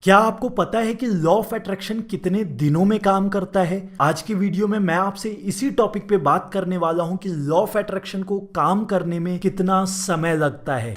क्या आपको पता है कि लॉ ऑफ अट्रैक्शन कितने दिनों में काम करता है? आज की वीडियो में मैं आपसे इसी टॉपिक पे बात करने वाला हूं कि लॉ ऑफ अट्रैक्शन को काम करने में कितना समय लगता है।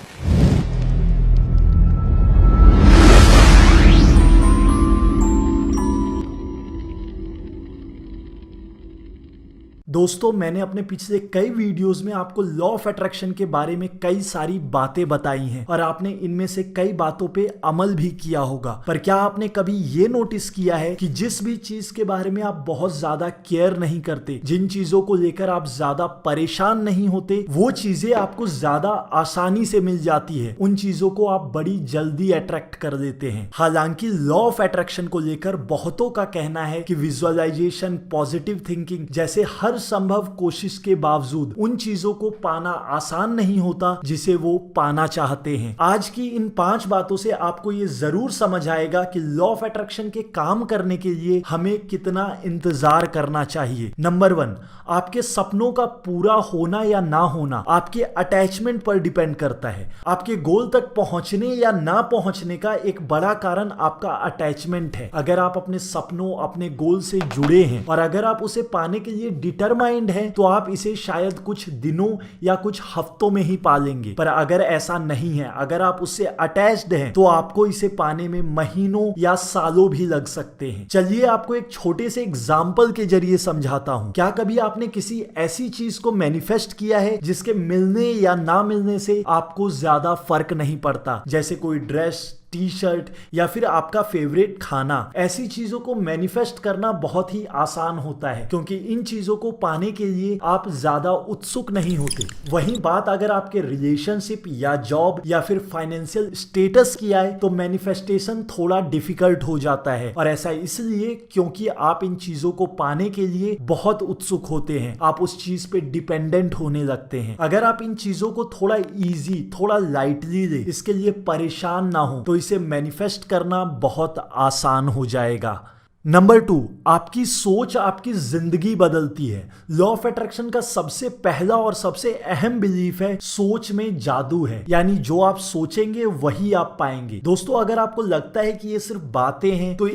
दोस्तों, मैंने अपने पिछले कई वीडियोस में आपको लॉ ऑफ अट्रैक्शन के बारे में कई सारी बातें बताई हैं और आपने इनमें से कई बातों पे अमल भी किया होगा। पर क्या आपने कभी ये नोटिस किया है कि जिस भी चीज के बारे में आप बहुत ज्यादा केयर नहीं करते, जिन चीजों को लेकर आप ज्यादा परेशान नहीं होते, वो चीजें आपको ज्यादा आसानी से मिल जाती है। उन चीजों को आप बड़ी जल्दी अट्रैक्ट कर देते हैं। हालांकि लॉ ऑफ अट्रैक्शन को लेकर बहुतों का कहना है कि विजुअलाइजेशन, पॉजिटिव थिंकिंग जैसे हर संभव कोशिश के बावजूद उन चीजों को पाना आसान नहीं होता जिसे वो पाना चाहते हैं। आज की इन 5 बातों से आपको ये जरूर समझ आएगा कि लॉ ऑफ अट्रैक्शन के काम करने के लिए हमें कितना इंतजार करना चाहिए। नंबर 1, आपके सपनों का पूरा होना या ना होना आपके अटैचमेंट पर डिपेंड करता है। आपके गोल तक पहुंचने या ना पहुंचने का एक बड़ा कारण आपका अटैचमेंट है। अगर आप अपने सपनों, अपने गोल से जुड़े हैं और अगर आप उसे पाने के लिए डिटरमाइंड है तो आप इसे शायद कुछ दिनों या कुछ हफ्तों में ही पा लेंगे। पर अगर ऐसा नहीं है, अगर आप उससे अटैच्ड हैं तो आपको इसे पाने में महीनों या सालों भी लग सकते हैं। चलिए आपको एक छोटे से एग्जाम्पल के जरिए समझाता हूं। क्या कभी आपने किसी ऐसी चीज को मैनिफेस्ट किया है जिसके मिलने या ना मिलने से आपको ज्यादा फर्क नहीं पड़ता? जैसे कोई ड्रेस, टी शर्ट या फिर आपका फेवरेट खाना। ऐसी चीजों को मैनिफेस्ट करना बहुत ही आसान होता है क्योंकि इन चीजों को पाने के लिए आप ज्यादा उत्सुक नहीं होते। वहीं बात अगर आपके रिलेशनशिप या जॉब या फिर फाइनेंशियल स्टेटस की आए तो मैनिफेस्टेशन थोड़ा डिफिकल्ट हो जाता है। और ऐसा इसलिए क्योंकि आप इन चीजों को पाने के लिए बहुत उत्सुक होते हैं, आप उस चीज पे डिपेंडेंट होने लगते हैं। अगर आप इन चीजों को थोड़ा इजी, थोड़ा लाइटली ले, इसके लिए परेशान ना हो तो इसे मैनिफेस्ट करना बहुत आसान हो जाएगा। नंबर 2, आपकी सोच आपकी जिंदगी बदलती है। लॉ ऑफ अट्रैक्शन का सबसे पहला और सबसे अहम बिलीफ है सोच में जादू है, यानी जो आप सोचेंगे वही आप पाएंगे। दोस्तों, अगर आपको लगता है कि ये सिर्फ बातें हैं तो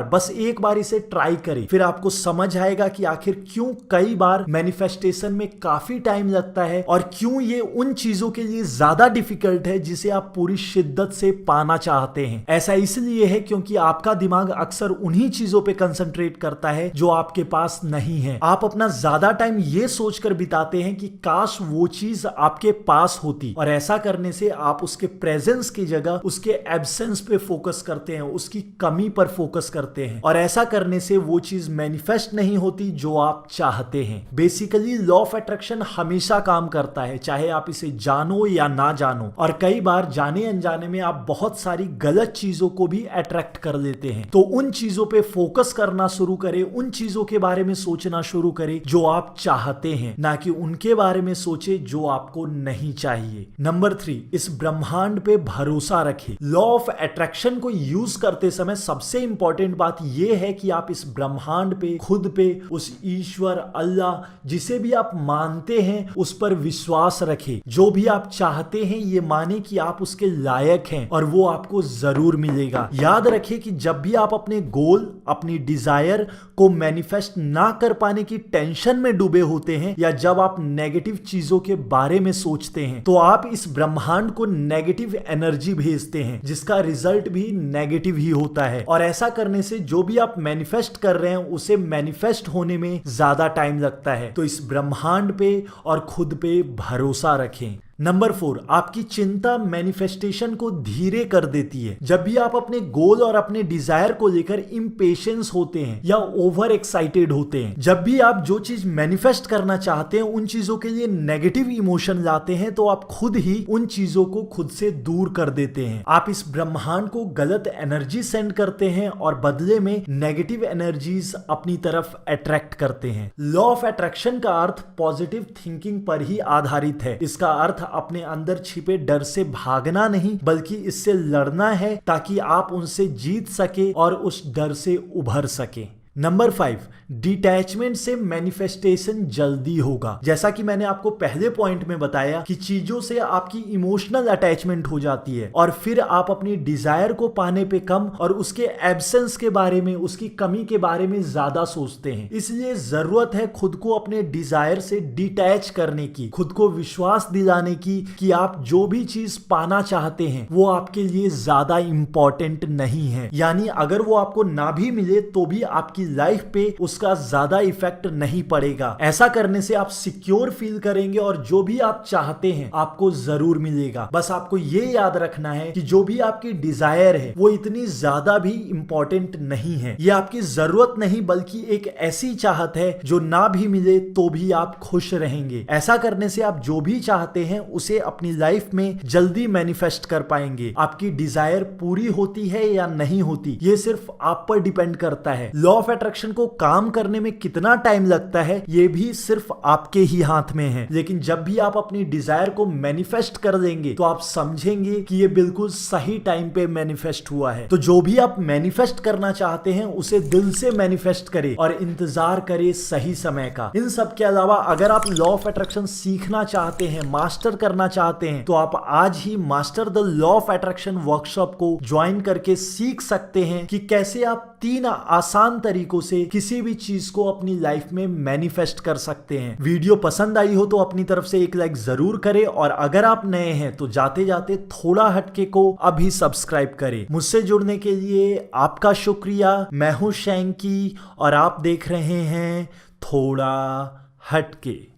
बस एक बार इसे ट्राई करें, फिर आपको समझ आएगा कि आखिर क्यों कई बार मैनिफेस्टेशन में काफी टाइम लगता है और क्यों ये उन चीजों के लिए ज्यादा डिफिकल्ट है जिसे आप पूरी शिद्दत से पाना चाहते हैं। ऐसा इसलिए है क्योंकि आपका दिमाग अक्सर उन्हीं चीजों पे कंसंट्रेट करता है जो आपके पास नहीं है। आप अपना ज्यादा टाइम ये सोचकर बिताते हैं कि काश वो चीज आपके पास होती, और ऐसा करने से आप उसके प्रेजेंस की जगह उसके एब्सेंस पे फोकस करते हैं, उसकी कमी पर फोकस करते हैं, और ऐसा करने से वो चीज मैनिफेस्ट नहीं होती जो आप चाहते हैं। बेसिकली लॉ ऑफ अट्रैक्शन हमेशा काम करता है, चाहे आप इसे जानो या ना जानो, और कई बार जाने अनजाने में आप बहुत सारी गलत चीजों को भी अट्रैक्ट कर लेते हैं। तो उन चीजों पे फोकस करना शुरू करें, उन चीजों के बारे में सोचना शुरू करें जो आप चाहते हैं, ना कि उनके बारे में सोचे जो आपको नहीं चाहिए। नंबर 3, इस ब्रह्मांड पे भरोसा रखें। लॉ ऑफ अट्रैक्शन को यूज करते समय सबसे इंपॉर्टेंट बात यह है कि आप इस ब्रह्मांड पे, खुद पे, उस ईश्वर, अल्लाह, जिसे भी आप मानते हैं उस पर विश्वास रखें। जो भी आप चाहते हैं ये माने कि आप उसके लायक हैं और वो आपको जरूर मिलेगा। याद रखें कि जब भी आप अपने गोल, अपनी डिजायर को मैनिफेस्ट ना कर पाने की टेंशन में डूबे होते हैं या जब आप नेगेटिव चीजों के बारे में सोचते हैं तो आप इस ब्रह्मांड को नेगेटिव एनर्जी भेजते हैं जिसका रिजल्ट भी नेगेटिव ही होता है। और ऐसा करने से जो भी आप मैनिफेस्ट कर रहे हैं उसे मैनिफेस्ट होने में ज्यादा टाइम लगता है। तो इस ब्रह्मांड पे और खुद पे भरोसा रखें। नंबर 4, आपकी चिंता मैनिफेस्टेशन को धीरे कर देती है। जब भी आप अपने गोल और अपने डिजायर को लेकर इम्पेशेंस होते हैं या ओवर एक्साइटेड होते हैं, जब भी आप जो चीज मैनिफेस्ट करना चाहते हैं उन चीजों के लिए नेगेटिव इमोशन लाते हैं तो आप खुद ही उन चीजों को खुद से दूर कर देते हैं। आप इस ब्रह्मांड को गलत एनर्जी सेंड करते हैं और बदले में नेगेटिव एनर्जीज अपनी तरफ अट्रैक्ट करते हैं। लॉ ऑफ अट्रैक्शन का अर्थ पॉजिटिव थिंकिंग पर ही आधारित है। इसका अर्थ अपने अंदर छिपे डर से भागना नहीं बल्कि इससे लड़ना है ताकि आप उनसे जीत सके और उस डर से उभर सके। नंबर 5, डिटैचमेंट से मैनिफेस्टेशन जल्दी होगा। जैसा कि मैंने आपको पहले पॉइंट में बताया कि चीजों से आपकी इमोशनल अटैचमेंट हो जाती है और फिर आप अपनी डिजायर को पाने पे कम और उसके एब्सेंस के बारे में, उसकी कमी के बारे में ज्यादा सोचते हैं। इसलिए जरूरत है खुद को अपने डिजायर से डिटैच करने की, खुद को विश्वास दिलाने की कि आप जो भी चीज पाना चाहते हैं वो आपके लिए ज्यादा इंपॉर्टेंट नहीं है। यानी अगर वो आपको ना भी मिले तो भी आपकी लाइफ पे उसका ज्यादा इफेक्ट नहीं पड़ेगा। ऐसा करने से आप सिक्योर फील करेंगे और जो भी आप चाहते हैं आपको जरूर मिलेगा। बस आपको ये याद रखना है कि जो भी आपकी डिजायर है वो इतनी ज्यादा भी इंपॉर्टेंट नहीं है। ये आपकी जरूरत नहीं बल्कि एक ऐसी चाहत है जो ना भी मिले तो भी आप खुश रहेंगे। ऐसा करने से आप जो भी चाहते हैं उसे अपनी लाइफ में जल्दी मैनिफेस्ट कर पाएंगे। आपकी डिजायर पूरी होती है या नहीं होती ये सिर्फ आप पर डिपेंड करता है। लॉ ऑफ अट्रैक्शन को काम करने में कितना टाइम लगता है ये भी सिर्फ आपके ही हाथ में है। लेकिन जब भी आप अपनी डिजायर को मैनिफेस्ट कर देंगे तो आप समझेंगे कि ये बिल्कुल सही टाइम पे मैनिफेस्ट हुआ है। तो जो भी आप मैनिफेस्ट करना चाहते हैं उसे दिल से मैनिफेस्ट करें और इंतजार करें सही समय का। इन सब के अलावा अगर आप लॉ ऑफ अट्रैक्शन सीखना चाहते हैं, मास्टर करना चाहते हैं तो आप आज ही master the law of attraction workshop को ज्वाइन करके सीख सकते हैं कि कैसे आप 3 आसान तरीकों से किसी भी चीज को अपनी लाइफ में मैनिफेस्ट कर सकते हैं। वीडियो पसंद आई हो तो अपनी तरफ से एक लाइक जरूर करें और अगर आप नए हैं तो जाते जाते थोड़ा हटके को अभी सब्सक्राइब करें। मुझसे जुड़ने के लिए आपका शुक्रिया। मैं हूं शैंकी और आप देख रहे हैं थोड़ा हटके।